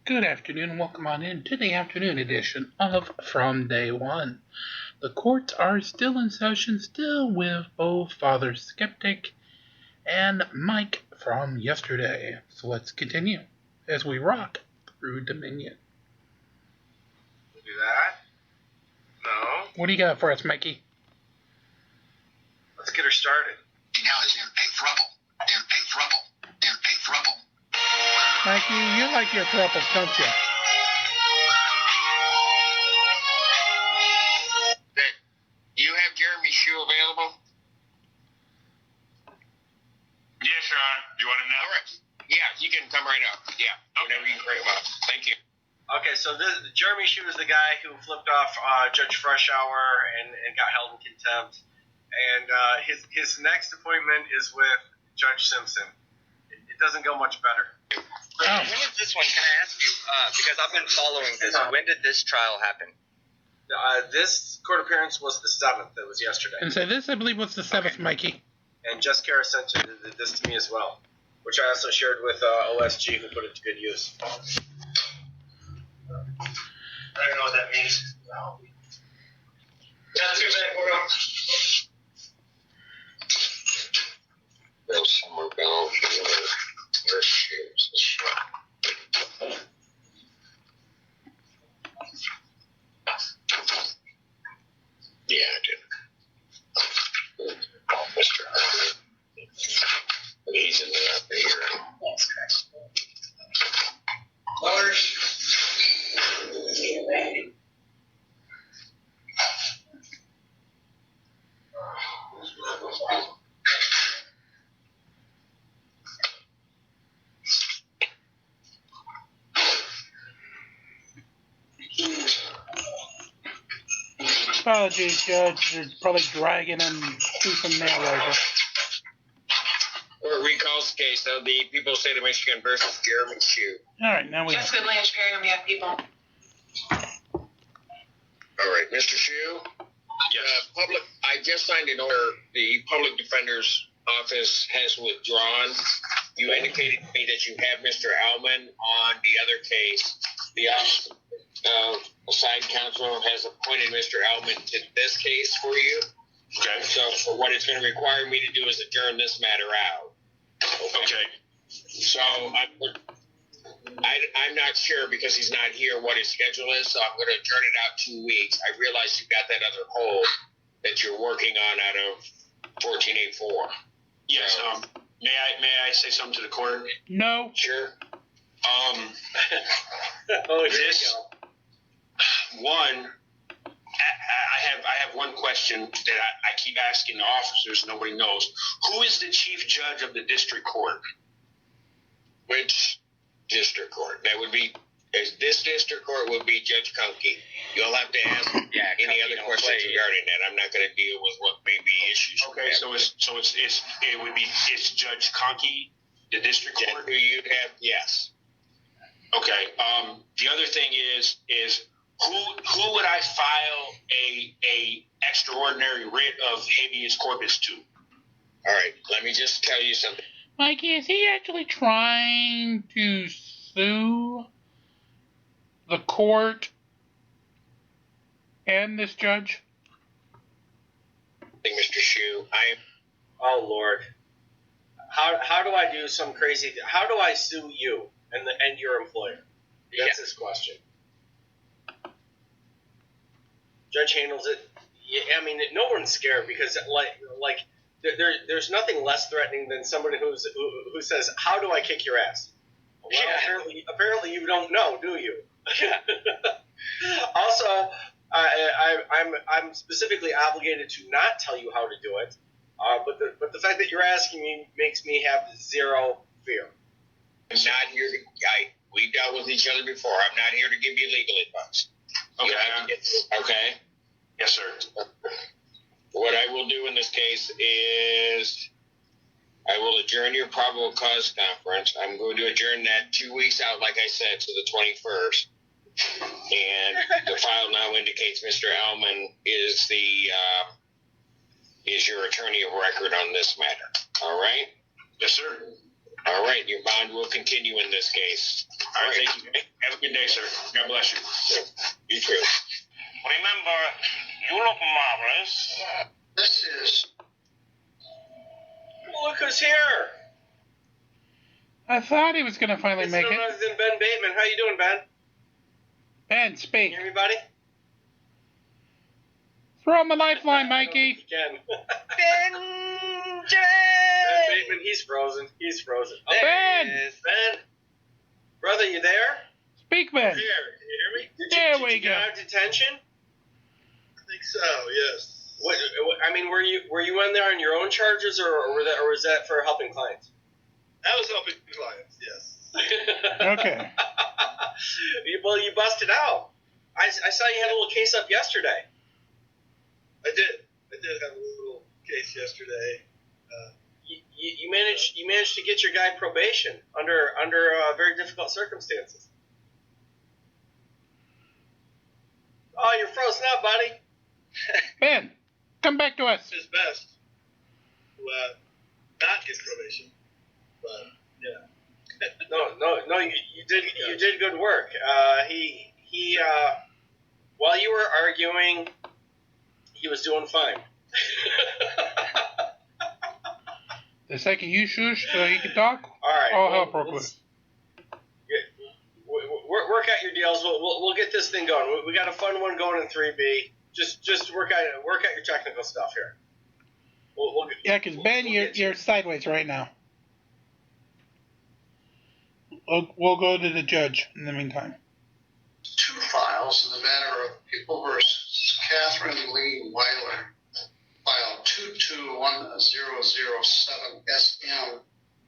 Good afternoon and welcome on in to the afternoon edition of From Day One. The courts are still in session, still with both Father Skeptic and Mike from yesterday. So let's continue as we rock through Dominion. We'll do that. No. What do you got for us, Mikey? Let's get her started. Now is in a throuple. Mikey, you like your thruples, don't you? You have Jeremy Shoe available? Yes, Your Honor. Do you want him now? All right. Yeah, you can come right up. Yeah, whenever you can bring him up. Thank you. Okay, so Jeremy Shoe is the guy who flipped off Judge Freshour and got held in contempt. And his next appointment is with Judge Simpson. It doesn't go much better. When is this one? Can I ask you? Because I've been following this. When did this trial happen? This court appearance was the 7th. It was yesterday. And so this, I believe, was the 7th, okay. Mikey. And Jess Kara sent this to me as well, which I also shared with OSG, who put it to good use. I don't know what that means. No. That's too bad. We're on. There's somewhere down here. Your shoes. Yeah, I did. Oh, Mr. He's in there up here. Lars. Apologies, Judge. They're probably dragging him through some mail over. Court recalls the case of the People State of Michigan versus Jeremy Shoe. All right, now we. Jessica Blanche Perry on behalf of people. All right, Mr. Shoe. Yes. I just signed an order. The public defender's office has withdrawn. You indicated to me that you have Mr. Allman on the other case. The office assigned counsel has appointed Mr. Allman to this case for you. Okay. So what it's going to require me to do is adjourn this matter out. Okay. So I'm not sure because he's not here what his schedule is, so I'm going to adjourn it out 2 weeks. I realize you've got that other hold that you're working on out of 1484. Yes. May I say something to the court? No. Sure. Oh, here This we go. one. I have one question that I keep asking the officers. Nobody knows. Who is the chief judge of the district court? Which district court? That would be, this district court would be Judge Kunke. You'll have to ask any other questions regarding that. I'm not going to deal with what may be issues. Okay, so it's Judge Conkey, the district court. Who you have? Yes. Okay. The other thing is who would I file a extraordinary writ of habeas corpus to? All right. Let me just tell you something. Mikey, is he actually trying to sue the court and this judge? Mr. Shoe, Oh Lord. How do I do some crazy? How do I sue you and your employer? That's his question. Judge handles it. Yeah, I mean, no one's scared because like there's nothing less threatening than somebody who says, "How do I kick your ass?" Well, apparently you don't know, do you? Also, I'm specifically obligated to not tell you how to do it. But the fact that you're asking me makes me have zero fear. I'm not here to. We've dealt with each other before. I'm not here to give you legal advice. Okay. Okay. Yes, sir. What I will do in this case is I will adjourn your probable cause conference. I'm going to adjourn that 2 weeks out, like I said, to the 21st. And the file now indicates Mr. Allman is your attorney of record on this matter. All right? Yes, sir. All right. Your bond will continue in this case. All right, thank you. Have a good day, sir. God bless you. You too. Remember, you look marvelous. This is Look who's here. I thought he was going to finally It's make none it. other than Ben Bateman. How you doing, Ben? Ben, speak. Can you hear me, buddy? Throw him a lifeline, Mikey. Again. Benjamin! Ben Bateman, he's frozen. He's frozen. Oh, Ben! There he is. Ben, brother, you there? Speak, Ben. Here. Can you hear me? There we Did you go. get out of detention? I think so, yes. What, I mean, were you in there on your own charges, or was that for helping clients? That was helping clients, yes. Okay. Well, you busted out. I saw you had a little case up yesterday. I did have a little case yesterday. You managed to get your guy probation under very difficult circumstances. Oh, you're frozen up, buddy. Ben, come back to us. His best to not get probation, but yeah. No, you did good work. He while you were arguing, he was doing fine. The second you shush so he can talk, All right. all hell broke loose. Work out your deals. We'll get this thing going. We got a fun one going in 3B. Just work out your technical stuff here. Yeah, because Ben, you're sideways right now. We'll go to the judge in the meantime. Two files in the matter of People versus Catherine Lee Weiler, file 221007 SM,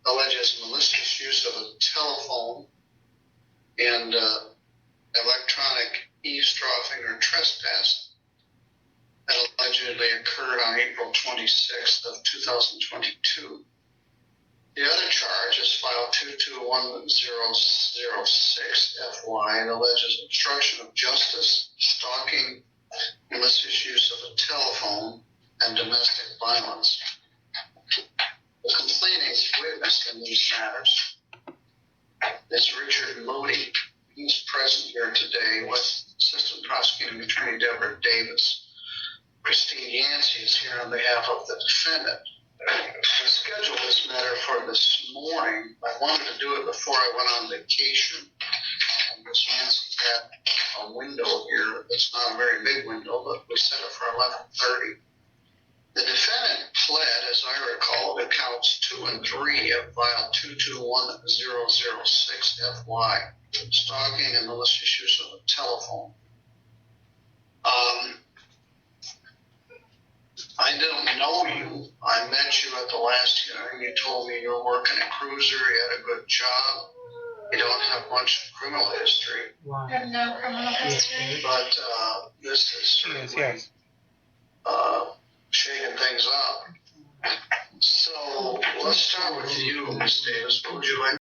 alleges malicious use of a telephone and electronic eavesdropping or trespass that allegedly occurred on April 26th of 2022. The other charge is file 221006 FY and alleges obstruction of justice, stalking, malicious use of a telephone, and domestic violence. The complaining witness in these matters is Richard Moody. He's present here today with Assistant Prosecuting Attorney Deborah Davis. Christine Yancey is here on behalf of the defendant. I scheduled this matter for this morning. I wanted to do it before I went on vacation. And Ms. Yancey had a window here. It's not a very big window, but we set it for 11:30. The defendant pled, as I recall, to counts 2 and 3 of file 221006 FY, stalking and malicious use of a telephone. I don't know you. I met you at the last hearing. You told me you were working a cruiser. You had a good job. You don't have much criminal history. I have no criminal history. But this is certainly shaking things up. So let's start with you, Ms. Davis. What would you like?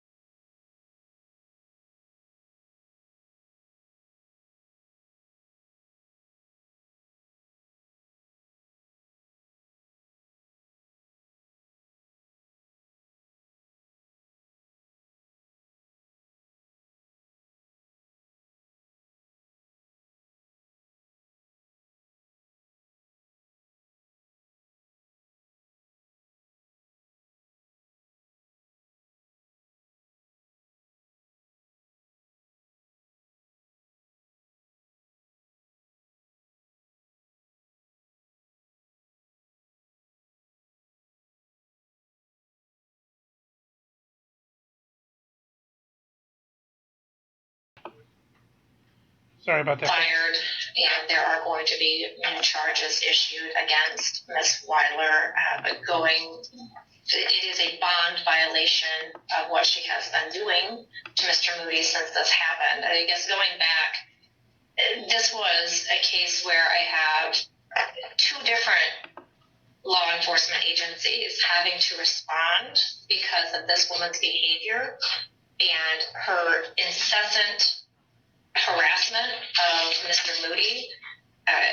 Sorry about that. Fired, and there are going to be new charges issued against Ms. Weiler, but it is a bond violation of what she has been doing to Mr. Moody since this happened. I guess going back, this was a case where I have two different law enforcement agencies having to respond because of this woman's behavior and her incessant harassment of Mr. Moody.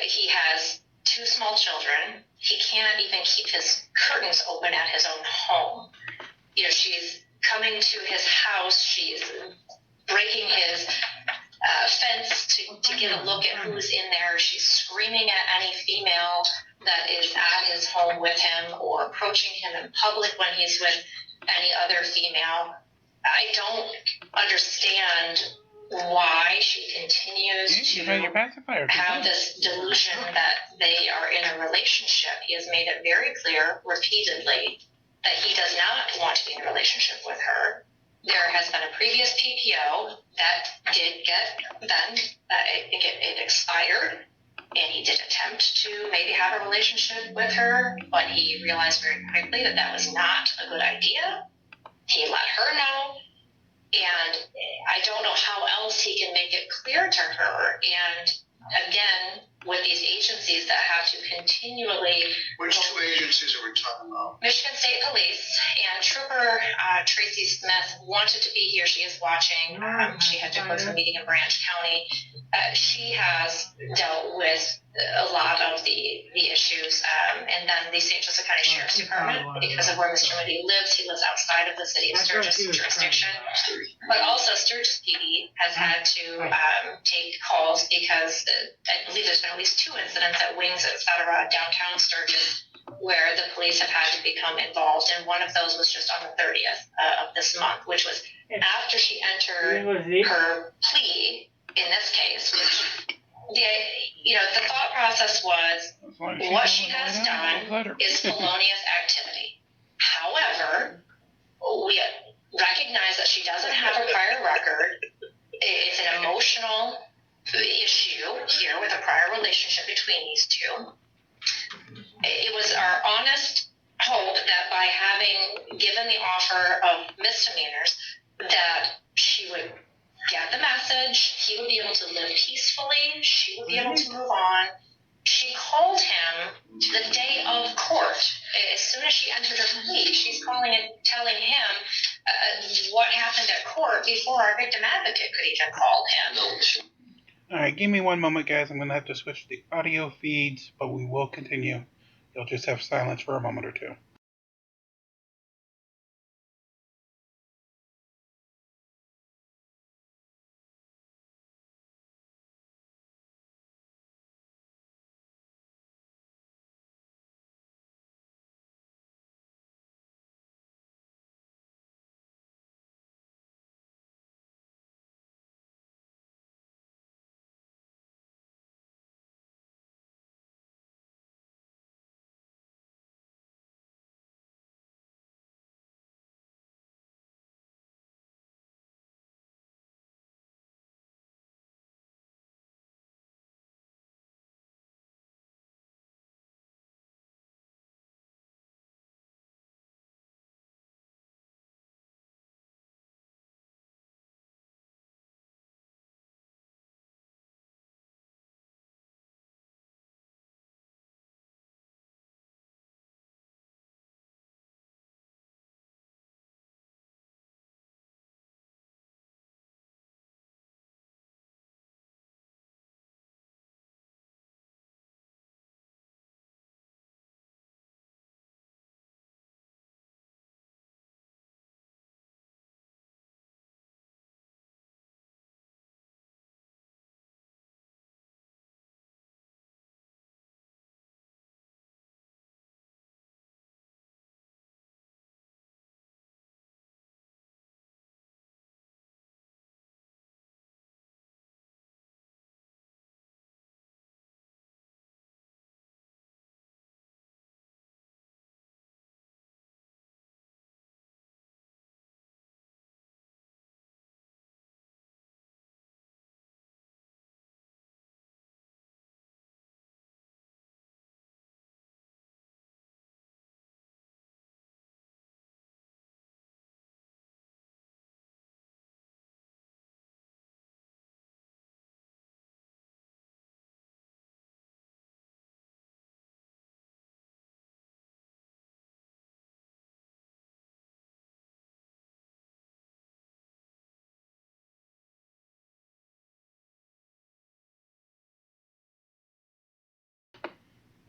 He has two small children. He can't even keep his curtains open at his own home. She's coming to his house. She's breaking breaking his fence to get a look at who's in there. She's screaming at any female that is at his home with him or approaching him in public when he's with any other female. I don't understand why she continues to have this delusion that they are in a relationship. He has made it very clear repeatedly that he does not want to be in a relationship with her. There has been a previous PPO that did get then, I think it expired, and he did attempt to maybe have a relationship with her, but he realized very quickly that that was not a good idea. He let her know, and I don't know how else he can make it clear to her. And again, with these agencies that have to continually... Which two agencies are we talking about? Michigan State Police and Trooper Tracy Smith wanted to be here. She is watching. She had to go to a meeting in Branch County. She has dealt with a lot of the issues. And then the St. Joseph County Sheriff's Department, because of where Mr. Moody lives, he lives outside of the city of Sturgis jurisdiction. But also Sturgis PD has had to take calls because I believe there's been at least 2 incidents at Wings, et cetera, downtown Sturgis, where the police have had to become involved. And one of those was just on the 30th of this month, which was after she entered her plea in this case, which the thought process was what she has done is felonious activity. However, we recognize that she doesn't have a prior record. It's an emotional issue here with a prior relationship between these two. It was our honest hope that by having given the offer of misdemeanors that she would get the message, he would be able to live peacefully, she would be able to move on. She called him the day of court. As soon as she entered her plea, she's calling and telling him what happened at court before our victim advocate could even call him. Alright, give me one moment, guys. I'm going to have to switch the audio feeds, but we will continue. You'll just have silence for a moment or two.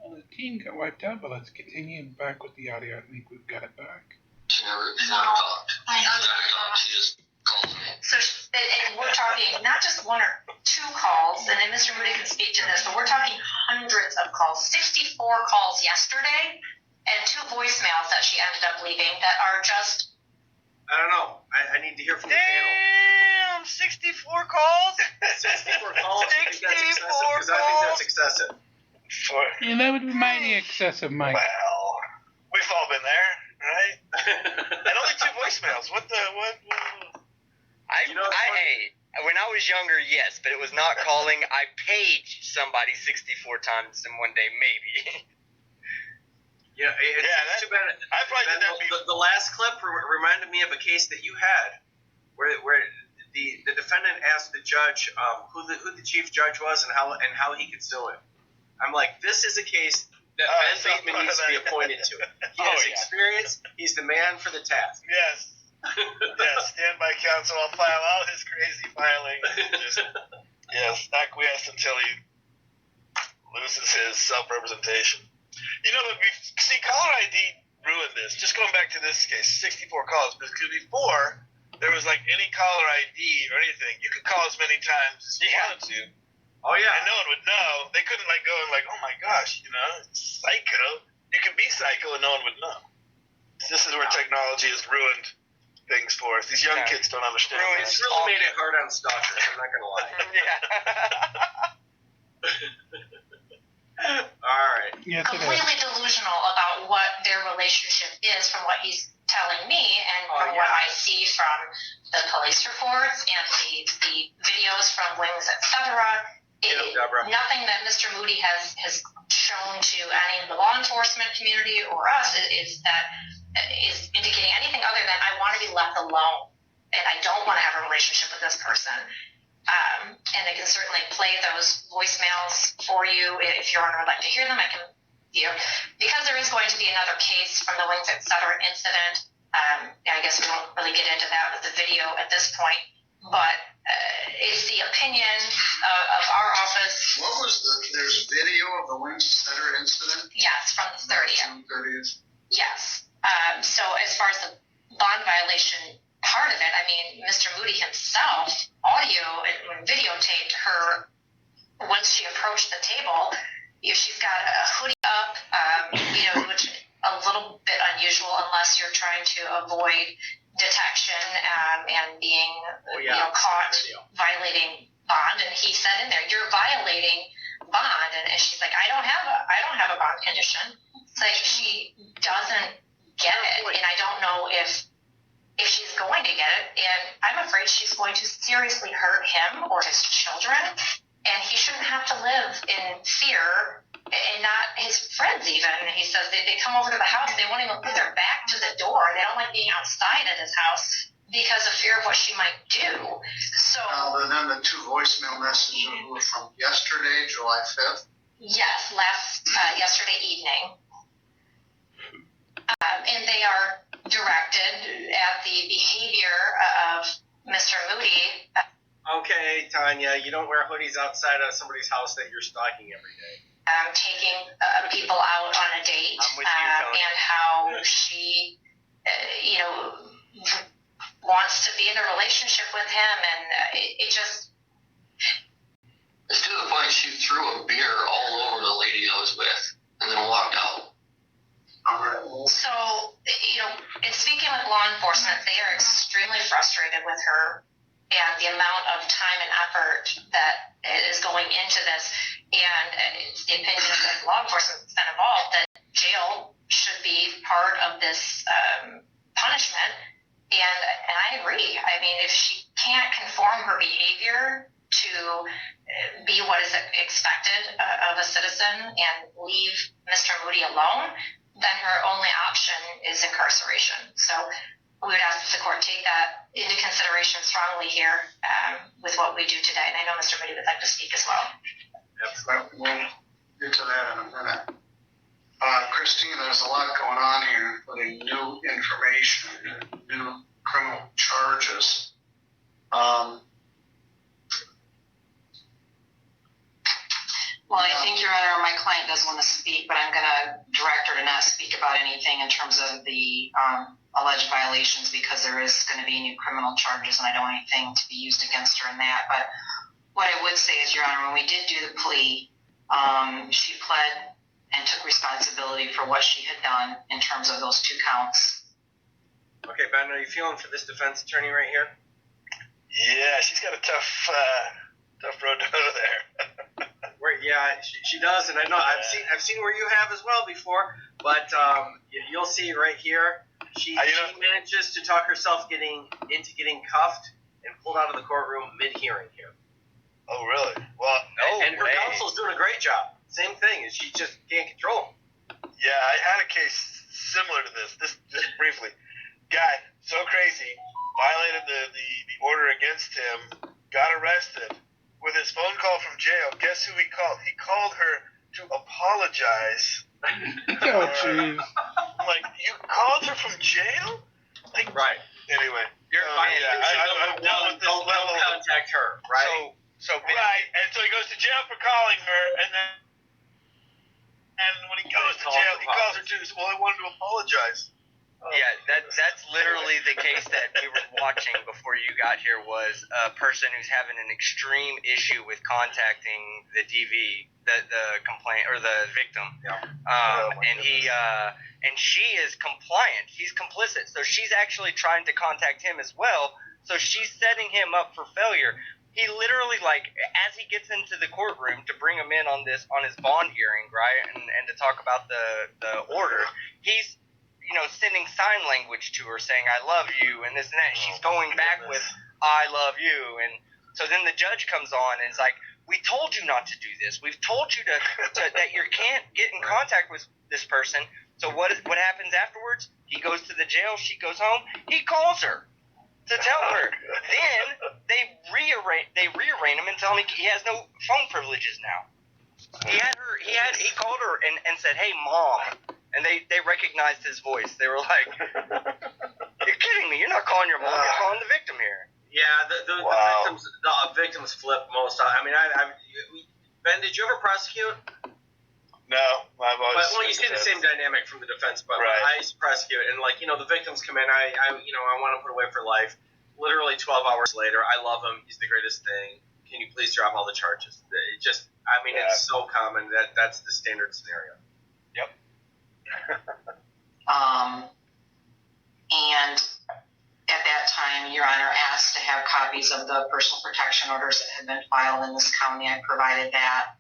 Well, the team got wiped out, but let's continue back with the audio. I think we've got it back. She never talked. She just called me. So, and we're talking talking not just one or two calls, and then Mr. Moody can speak to this, but we're talking hundreds of calls, 64 calls yesterday, and 2 voicemails that she ended up leaving that are just... I don't know. I need to hear from the panel. Damn, 64 calls? 64 calls? 64 Because I think that's excessive. Yeah, that would be mighty excessive, Mike. Well, we've all been there, right? And only 2 voicemails. What? When I was younger, yes, but it was not calling. I paged somebody 64 times in one day, maybe. Yeah, it's too bad. I probably did that before. The last clip reminded me of a case that you had, where the defendant asked the judge who the chief judge was and how he could sue him. I'm like, this is a case that Ben Bateman needs to be appointed to. He has experience. He's the man for the task. Yes. Yes, stand by counsel. I'll file all his crazy filings. Just, acquiesce until he loses his self-representation. You know, see, caller ID ruined this. Just going back to this case, 64 calls. Because before, there was like any caller ID or anything. You could call as many times as you wanted to. Oh, yeah. And no one would know. They couldn't like go and like, oh my gosh, psycho. You can be psycho and no one would know. This is where technology has ruined things for us. These young kids don't understand. It's really made it hard on stalkers, I'm not going to lie. All right. Yes, completely delusional about what their relationship is from what he's telling me and from what I see from the police reports and the videos from Wings, etc. Nothing that Mr. Moody has shown to any of the law enforcement community or us is indicating anything other than I want to be left alone and I don't want to have a relationship with this person. And I can certainly play those voicemails for you if Your Honor would like to hear them. I can, because there is going to be another case from the Wings, etc. incident. I guess we won't really get into that with the video at this point, but it's the opinion of our office. What was there's video of the Wings, etc. incident? Yes, from the 30th. June 30th. Yes. So as far as the bond violation part of it, I mean, Mr. Moody himself audio and videotaped her once she approached the table. She's got a hoodie up, which is a little bit unusual unless you're trying to avoid detection and being caught violating bond. And he said in there, "You're violating bond," and she's like, I don't have a bond condition." It's like she doesn't get it, and I don't know if she's going to get it, and I'm afraid she's going to seriously hurt him or his children, and he shouldn't have to live in fear, and not his friends even. He says they come over to the house, they won't even put their back to the door, they don't like being outside at his house because of fear of what she might do. So then the 2 voicemail messages were from yesterday, July 5th? Yes, yesterday evening. And they are directed at the behavior of Mr. Moody. Okay, Tanya, you don't wear hoodies outside of somebody's house that you're stalking every day. Taking people out on a date, and how she, wants to be in a relationship with him, and it just... It's to the point she threw a beer all over the lady I was with, and then walked out. So, in speaking with law enforcement, they are extremely frustrated with her and the amount of time and effort that is going into this. And it's the opinion of law enforcement that's been involved that jail should be part of this punishment. And I agree. I mean, if she can't conform her behavior to be what is expected of a citizen and leave Mr. Moody alone, then her only option is incarceration. So we would ask that the court take that into consideration strongly here with what we do today. And I know Mr. Moody would like to speak as well. Absolutely. We'll get to that in a minute. Christine, there's a lot going on here, including new information, new criminal charges. Well, I think, Your Honor, my client does want to speak, but I'm going to direct her to not speak about anything in terms of the alleged violations because there is going to be new criminal charges and I don't want anything to be used against her in that. But what I would say is, Your Honor, when we did do the plea, she pled and took responsibility for what she had done in terms of those 2 counts. Okay, Ben, are you feeling for this defense attorney right here? Yeah, she's got a tough road to go there. Yeah, she does, and I know I've seen where you have as well before, but you'll see right here, she manages to talk herself into getting cuffed and pulled out of the courtroom mid-hearing here. Oh, really? Well, and her counsel's doing a great job. Same thing, is she just can't control him. Yeah, I had a case similar to this. Just briefly, guy so crazy, violated the order against him, got arrested. With his phone call from jail, guess who he called? He called her to apologize. Oh, jeez. I'm like, you called her from jail? Like, right. Anyway. I've dealt with this level. Contact her, right? So right, and so he goes to jail for calling her, and when he goes to jail, he calls her too. Well, I wanted to apologize. Yeah, that's literally the case that we were watching before you got here. Was a person who's having an extreme issue with contacting the DV, the complaint or the victim, and she is compliant. She's complicit, so she's actually trying to contact him as well. So she's setting him up for failure. He literally, as he gets into the courtroom to bring him in on his bond hearing, right, and to talk about the order, he's sending sign language to her saying, I love you, and this and that. She's going back with, I love you. And so then the judge comes on and is like, we told you not to do this. We've told you that you can't get in contact with this person. So what happens afterwards? He goes to the jail. She goes home. He calls her to tell her. Then they rearrange him and tell him he has no phone privileges now. He called her and said, hey, Mom. And they recognized his voice. They were like, you're kidding me. You're not calling your mom. You're calling the victim here. Yeah, the victims flip most. I mean, Ben, did you ever prosecute? No, I've always. Well, you see the same dynamic from the defense, but right. I used to prosecute, and the victims come in. I want to put away for life. Literally 12 hours later, I love him. He's the greatest thing. Can you please drop all the charges? It's so common that's the standard scenario. Yep. And at that time, Your Honor asked to have copies of the personal protection orders that had been filed in this county. I provided that,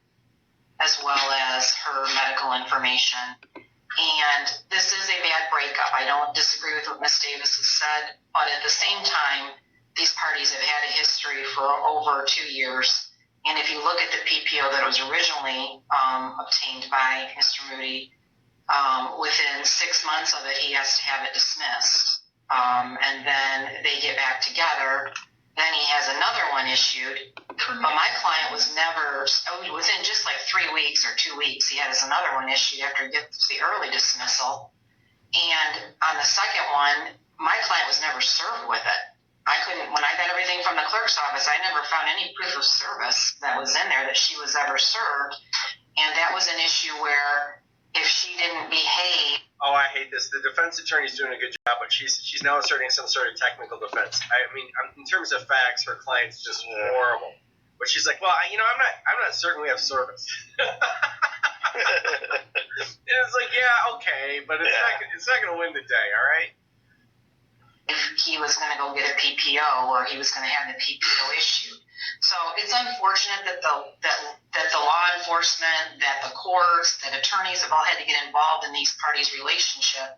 as well as her medical information. And this is a bad breakup. I don't disagree with what Ms. Davis has said, but at the same time, these parties have had a history for over 2 years. And if you look at the PPO that was originally obtained by Mr. Moody, within 6 months of it, he has to have it dismissed. And then they get back together. Then he has another one issued. But my client was never, within just 3 weeks or 2 weeks, he has another one issued after he gets the early dismissal. And on the second one, my client was never served with it. When I got everything from the clerk's office, I never found any proof of service that was in there that she was ever served. And that was an issue where if she didn't behave. Oh, I hate this. The defense attorney's doing a good job, but she's now asserting some sort of technical defense. I mean, in terms of facts, her client's just horrible. But she's like, well, I'm not certain we have service. And it's like, yeah, okay, but it's not going to win the day, all right? If he was going to go get a PPO or he was going to have the PPO issued. So it's unfortunate that the law enforcement, that the courts, that attorneys have all had to get involved in these parties' relationship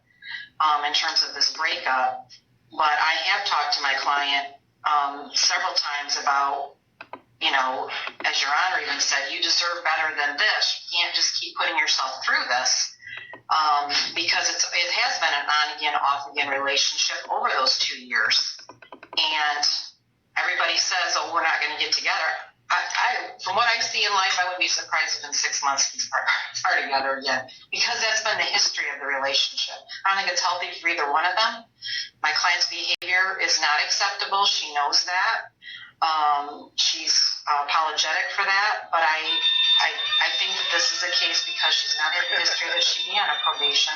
in terms of this breakup. But I have talked to my client several times about, as Your Honor even said, you deserve better than this. You can't just keep putting yourself through this. Because it has been an on-again, off-again relationship over those 2 years. And everybody says, oh, we're not going to get together. From what I see in life, I would be surprised if in 6 months these are together again. Because that's been the history of the relationship. I don't think it's healthy for either one of them. My client's behavior is not acceptable. She knows that. She's apologetic for that. But I think that this is a case because she's not in the history that she'd be on a probation.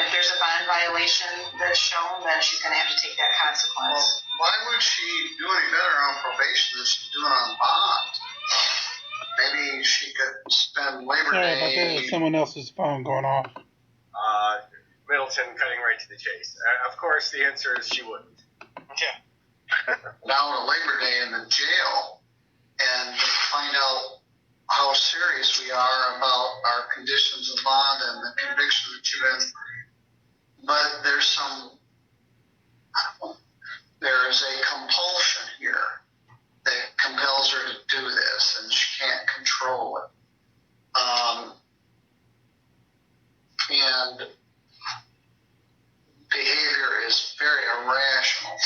If there's a bond violation that's shown, then she's going to have to take that consequence. Well, why would she do any better on probation than she's doing on bond? Maybe she could spend Labor Sorry Day. about that. There's someone else's phone going off. Middleton cutting right to the chase. Of course, the answer is she wouldn't. Yeah. Down to Labor Day in the jail and find out how serious we are about our conditions of bond and the conviction that you've been. But there is a compulsion here that compels her to do this, and she can't control it. And behavior is very irrational.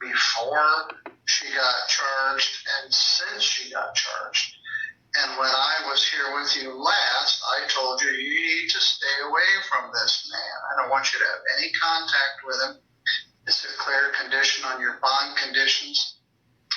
Before she got charged and since she got charged. And when I was here with you last, I told you need to stay away from this man. I don't want you to have any contact with him. It's a clear condition on your bond conditions.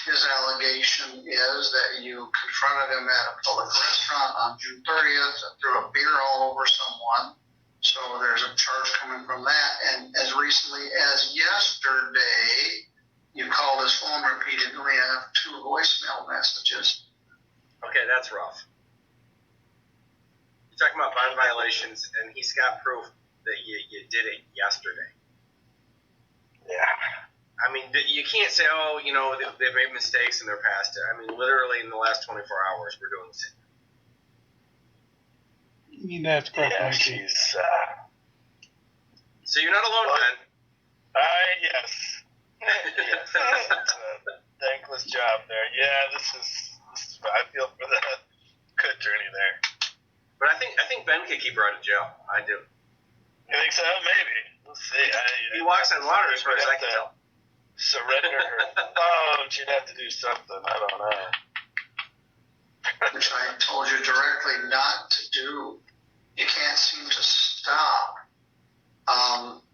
His allegation is that you confronted him at a public restaurant on June 30th and threw a beer all over someone. So there's a charge coming from that. And as recently as yesterday, you called his phone repeatedly and have 2 voicemail messages. Okay, that's rough. You're talking about bond violations, and he's got proof that you did it yesterday. Yeah. I mean, you can't say, oh, they've made mistakes in their past. I mean, literally in the last 24 hours, we're doing the same. That's correct, Yeah, Mikey. she's. So you're not alone, Ben. Yes. Yes. It's a thankless job there. Yeah, this is. I feel for the good journey there. But I think Ben could keep her out of jail. I do. You think so? Maybe. We'll see. He walks on water as far as I can tell. Surrender her phone. She'd have to do something. I don't know. Which I told you directly not to do. You can't seem to stop.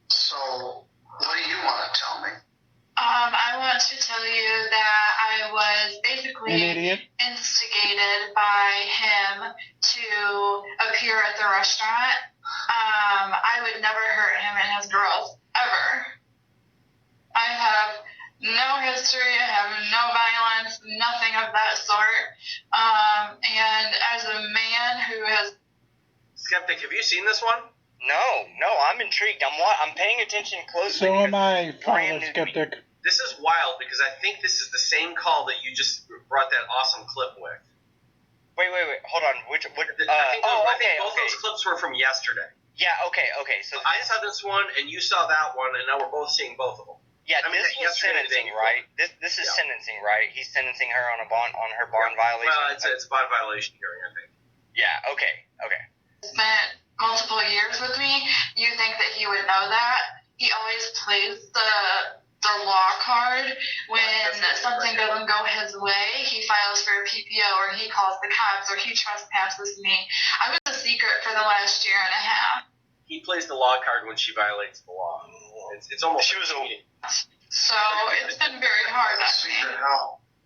So, what do you want to tell me? I want to tell you that I was basically An idiot. instigated by him to appear at the restaurant. I would never hurt him and his girls, ever. I have no history, I have no violence, nothing of that sort. And as a man who has... Skeptic, have you seen this one? No, I'm intrigued. I'm paying attention closely. So am I, Father Skeptic. This is wild because I think this is the same call that you just brought that awesome clip with. Wait. Hold on. Which? I think both those clips were from yesterday. Yeah. Okay. So I saw this one and you saw that one, and now we're both seeing both of them. Yeah, this was sentencing, right? This is sentencing, right? He's sentencing her on her bond violation. Well, it's a bond violation hearing, I think. Yeah. Okay. spent multiple years with me, you think that he would know that. He always plays the law card when something doesn't go his way. He files for a PPO, or he calls the cops, or he trespasses me. I was a secret for the last year and a half. He plays the law card when she violates the law. It's almost. She was a. So it's been very hard on me.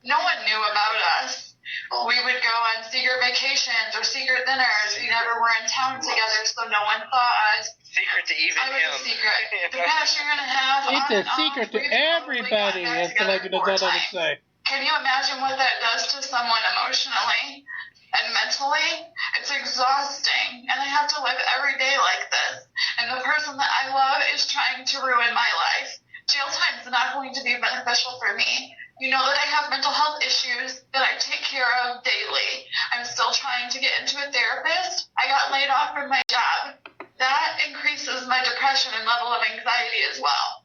No one knew about us. We would go on secret vacations or secret dinners. We never were in town together, so no one thought us. Secret to even him. I was a secret. The past year and a half. It's a secret to everybody, as the legend of Zelda would say. Can you imagine what that does to someone emotionally and mentally? It's exhausting, and I have to live every day like this. And the person that I love is trying to ruin my life. Jail time is not going to be beneficial for me. You know that I have mental health issues that I take care of daily. I'm still trying to get into a therapist. I got laid off from my job. That increases my depression and level of anxiety as well.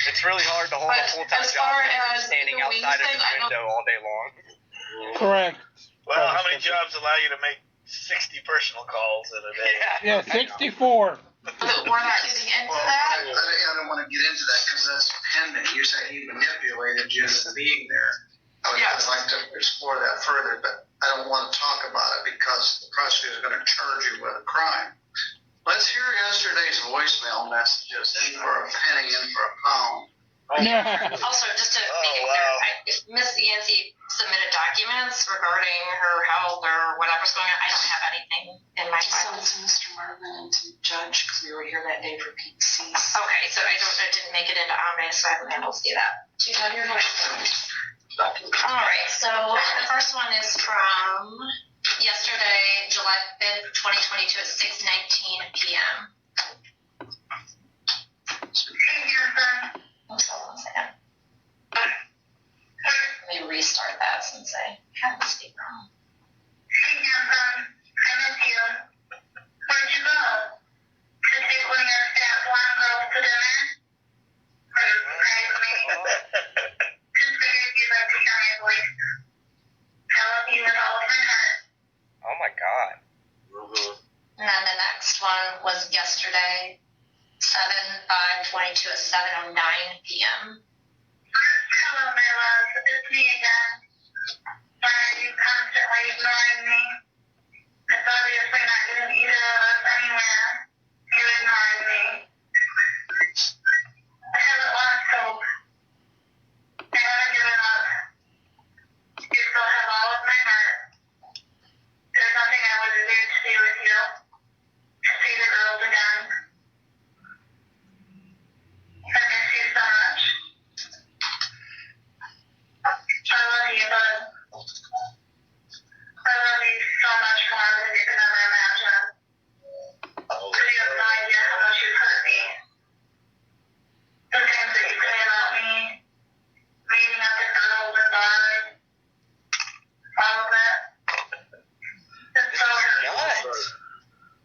It's really hard to hold a full-time job when you're standing outside of his window all day long. Correct. Well, how many jobs allow you to make 60 personal calls in a day? Yeah, 64. But we're not getting into that. I don't want to get into that because that's pending. You said he manipulated you into being there. I'd like to explore that further, but I don't want to talk about it because the prosecutor is going to charge you with a crime. Let's hear yesterday's voicemail messages. In for a penny, in for a pound. Also, just to make it clear, Miss Yancey submitted documents regarding her make it into Omni so I can able to see that. Do you have your voice? All right, so the first one is from yesterday, July 5th, 2022 at 6:19 p.m. Hold on a second. Let me restart that since I have the speaker on. Hey, Jonathan, I miss you. Where'd you go? To take one of your fat blonde girls to dinner? Or to surprise me? Just figured you'd like to hear my voice. I love you with all of my heart. Oh my god. And then the next one was yesterday, 7/5/22 at 7:09 p.m. Hello, my love. It's me again. Sorry you constantly ignoring me. It's obviously not getting either of us anywhere. You ignoring me. I haven't lost hope. I haven't given up. You still have all of my heart. There's nothing I wouldn't do to be with you. To see the girls again. I miss you so much. I love you, bud. I love you so much more than you could ever imagine. You have no idea how much you've hurt me. The things that you say about me, meeting up with girls and bars, all of it. It's so hurtful.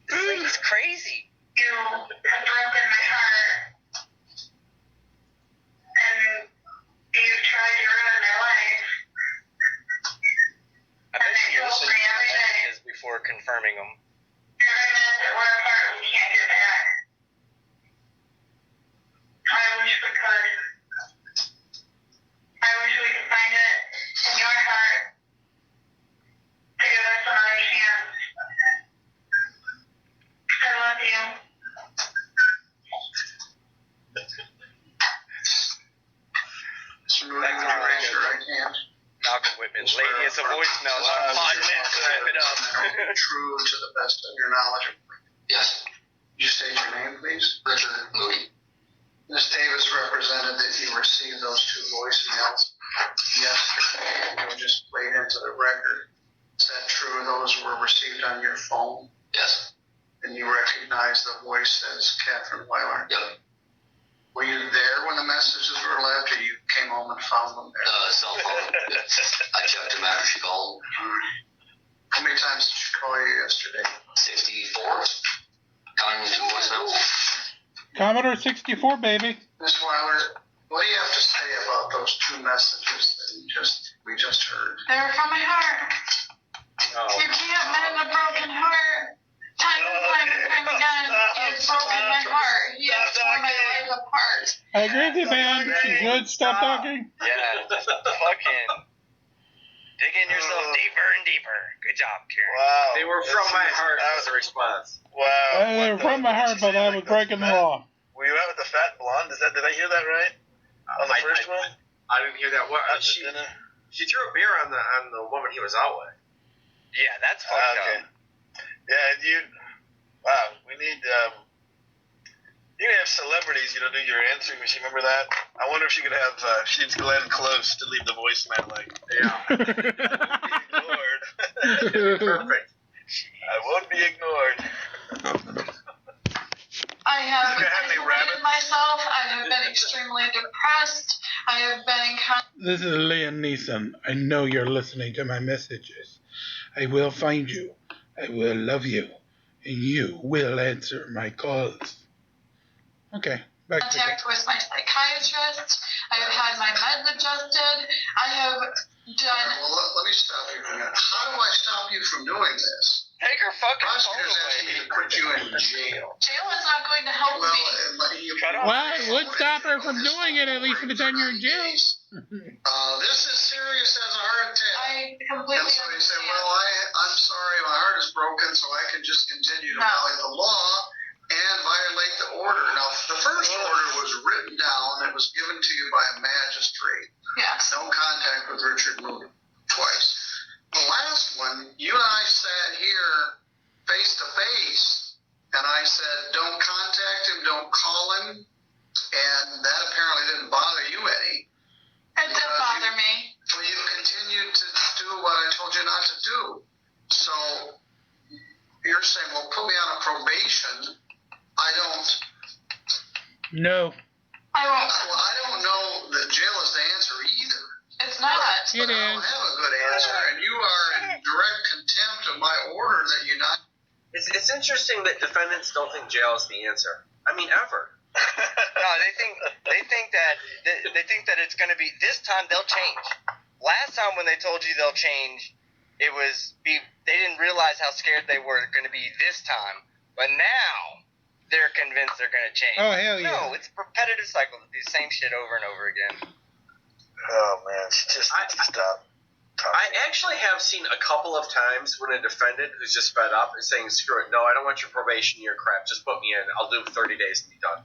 This lady's crazy. You have broken my heart. And you tried to ruin my life. I bet she listened to your messages before confirming them. Every minute that we're apart, we can't get back. I wish we could. I wish we could find it in your heart to give us another chance. I love you. That's all right. Sure I can. Malcolm Whitman. Lady, it's a voicemail. Not a podcast. Wrap it up. True to the best of your knowledge. Yes, Could you state your name, please? Richard Moody. Ms. Davis represented that you received those two voicemails yesterday. They were just played into the record. Is that true? Those were received on your phone? Yes. And you recognize the voice as Catherine Weiler? Yep. Were you there when the messages were left, or you came home and found them there? Cell phone. I checked him after she called. How many times did she call you yesterday? 64. Counting the two voicemails. Commodore 64, baby. Ms. Weiler, what do you have to say about those two messages that we just heard? They're from my heart. You can't mend a broken heart. Time and time again, he has broken my heart. He has torn my life apart. I agree with you, man. You should stop talking. Yeah, just fucking digging yourself deeper and deeper. Good job, Karen. Wow. They were from my heart as a response. Wow. They were from my heart, but I was breaking the law. Were you out with the fat blonde? Did I hear that right? On the first one? I didn't hear that. What? After dinner? She threw a beer on the woman he was out with. Yeah, that's fucked up. Yeah, wow, we need, you can have celebrities, do your answering machine, remember that? I wonder if she could have, she needs Glenn Close to leave the voicemail, ignored. Perfect. I won't be ignored. I have Any isolated rabbits? myself. I have been extremely depressed. I have been in This is Liam Neeson. I know you're listening to my messages. I will find you. I will love you. And you will answer my calls. Okay, back to contact with my psychiatrist. I have had my meds adjusted. I have done. Well, let me stop you for a minute. How do I stop you from doing this? Take her fucking phone Prosecutors asked me away. to put you in jail. Jail is not going to help Well, me. Well, it would stop her from doing it, at least for the time you're in jail. This is serious as a heart attack. I completely And so he said, understand. well, I'm sorry, my heart is broken, so I can just continue to violate the law and violate the order. Now, the first order was written down. It was given to you by a magistrate. Yes. No contact with Richard Moody. Twice. The last one, you and I sat here face to face, and I said, don't contact him, don't call him. And that No. I won't. Well, I don't know that jail is the answer either. It's not. It But I don't is. have a good answer, and you are in direct contempt of my order that you not. It's interesting that defendants don't think jail is the answer. I mean, ever. No, they think that it's going to be this time they'll change. Last time when they told you they'll change, they didn't realize how scared they were going to be this time. But now they're convinced they're going to change. Oh, hell yeah. No, it's a repetitive cycle. The same shit over and over again. Oh man, just stop. I actually have seen a couple of times when a defendant who's just fed up is saying, screw it, no, I don't want your probation year crap, just put me in, I'll do 30 days and be done.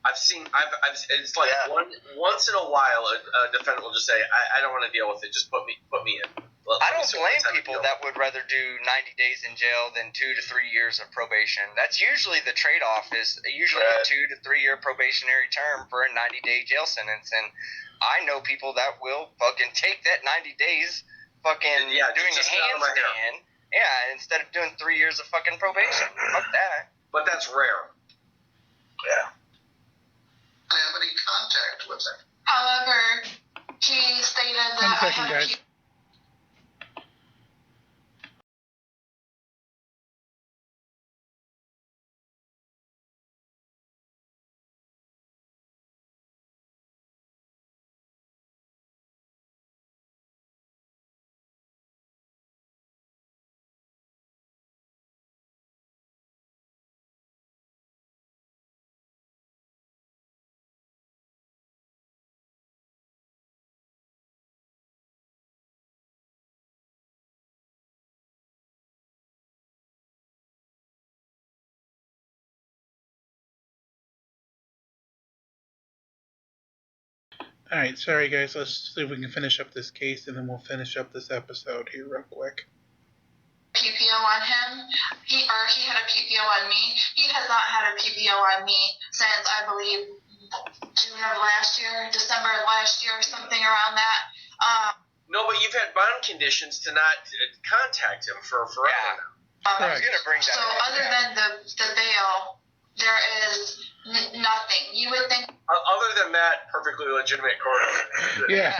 It's like once in a while a defendant will just say, I don't want to deal with it, just put me in. I don't blame people that would rather do 90 days in jail than 2 to 3 years of probation. That's usually the trade-off is usually a 2 to 3 year probationary term for a 90-day jail sentence. And I know people that will fucking take that 90 days doing a handstand. Yeah, instead of doing 3 years of fucking probation. Fuck that. But that's rare. Yeah. I have any contact with him. However, he stated that I second, had guys. Alright, sorry guys, let's see if we can finish up this case and then we'll finish up this episode here real quick. PPO on him. He had a PPO on me. He has not had a PPO on me since I believe June of last year, December of last year, something around that. No, but you've had bond conditions to not contact him for forever now. I was going to bring that So up. other than the bail, there is nothing. You would think. Other than that, perfectly legitimate court. Yeah.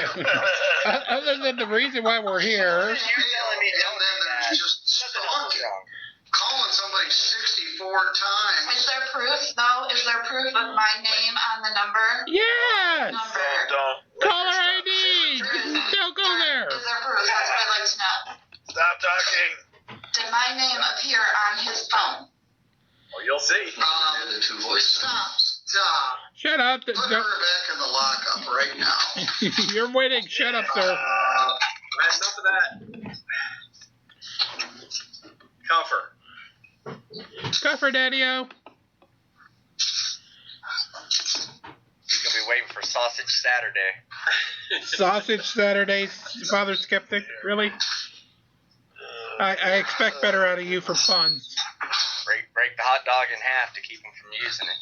Other than the reason why we're here. You're telling me don't do that. Just stalking. Calling somebody 64 times. Is there proof, though? Is there proof of my name on the number? Yes! Number. Don't. Caller ID! Don't go there! Is there proof? That's what I'd like to know. Stop talking. Did my name appear on his phone? Well, you'll see. And the two voices. Stop. Shut up! Put her back in the lockup right now. You're waiting. Shut up, sir. I have enough of that. Comfort. Cuffer, Daddy-O. You're going to be waiting for Sausage Saturday. Sausage Saturdays, Father Skeptic? Really? I expect better out of you for puns. Break the hot dog in half to keep him from using it.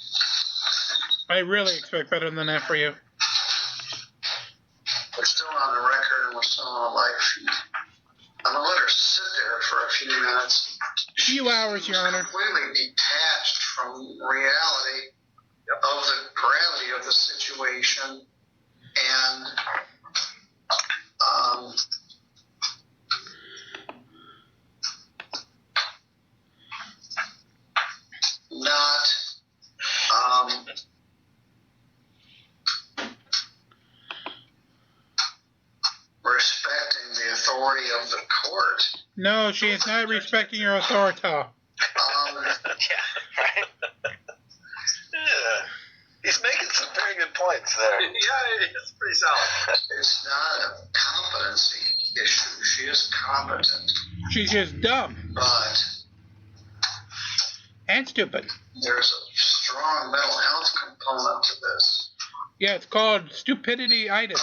I really expect better than that for you. We're still on the record and we're still on a live feed. I'm going to let her sit there for a few minutes. Few hours, Your Honor. Completely detached from reality of the gravity of the situation and not respecting the authority of the court. No, she is not respecting your authority. Yeah, right? Yeah. He's making some very good points there. Yeah, it's pretty solid. It's not a competency issue. She is competent, She's just dumb but and stupid. there's a strong mental health component to this. Yeah, it's called stupidity-itis.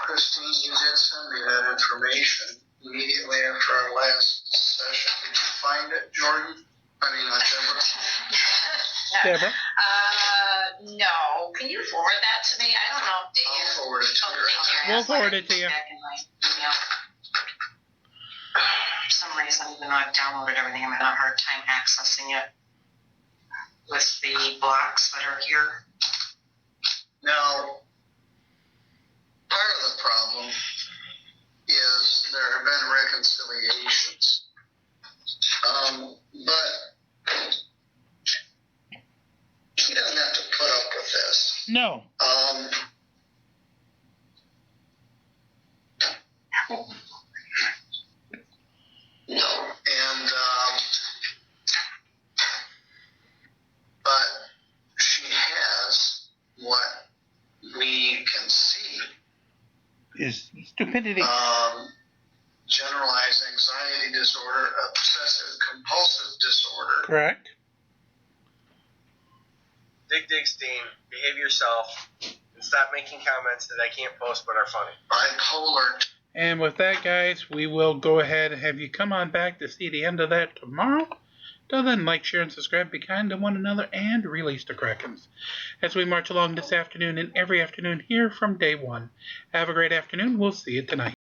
Christine, you did send me that information immediately after our last session. Did you find it, Jordan? I mean, Deborah? Deborah? No. Can you forward that to me? I don't know if they I'll forward it to Oh, her. thank you. We'll forward it to you. Back in my email. For some reason, even though I've downloaded everything, I'm having a hard time accessing it. with the blacks that are here. Now, part of the problem is there have been reconciliations. But he doesn't have to put up with this. No. No. And, but she has what we can see. Is stupidity. Generalized anxiety disorder, obsessive compulsive disorder. Correct. Dick Dickstein, behave yourself and stop making comments that I can't post but are funny. Bipolar. And with that, guys, we will go ahead and have you come on back to see the end of that tomorrow. Till then, like, share, and subscribe. Be kind to one another and release the Krakens as we march along this afternoon and every afternoon here from day one. Have a great afternoon. We'll see you tonight.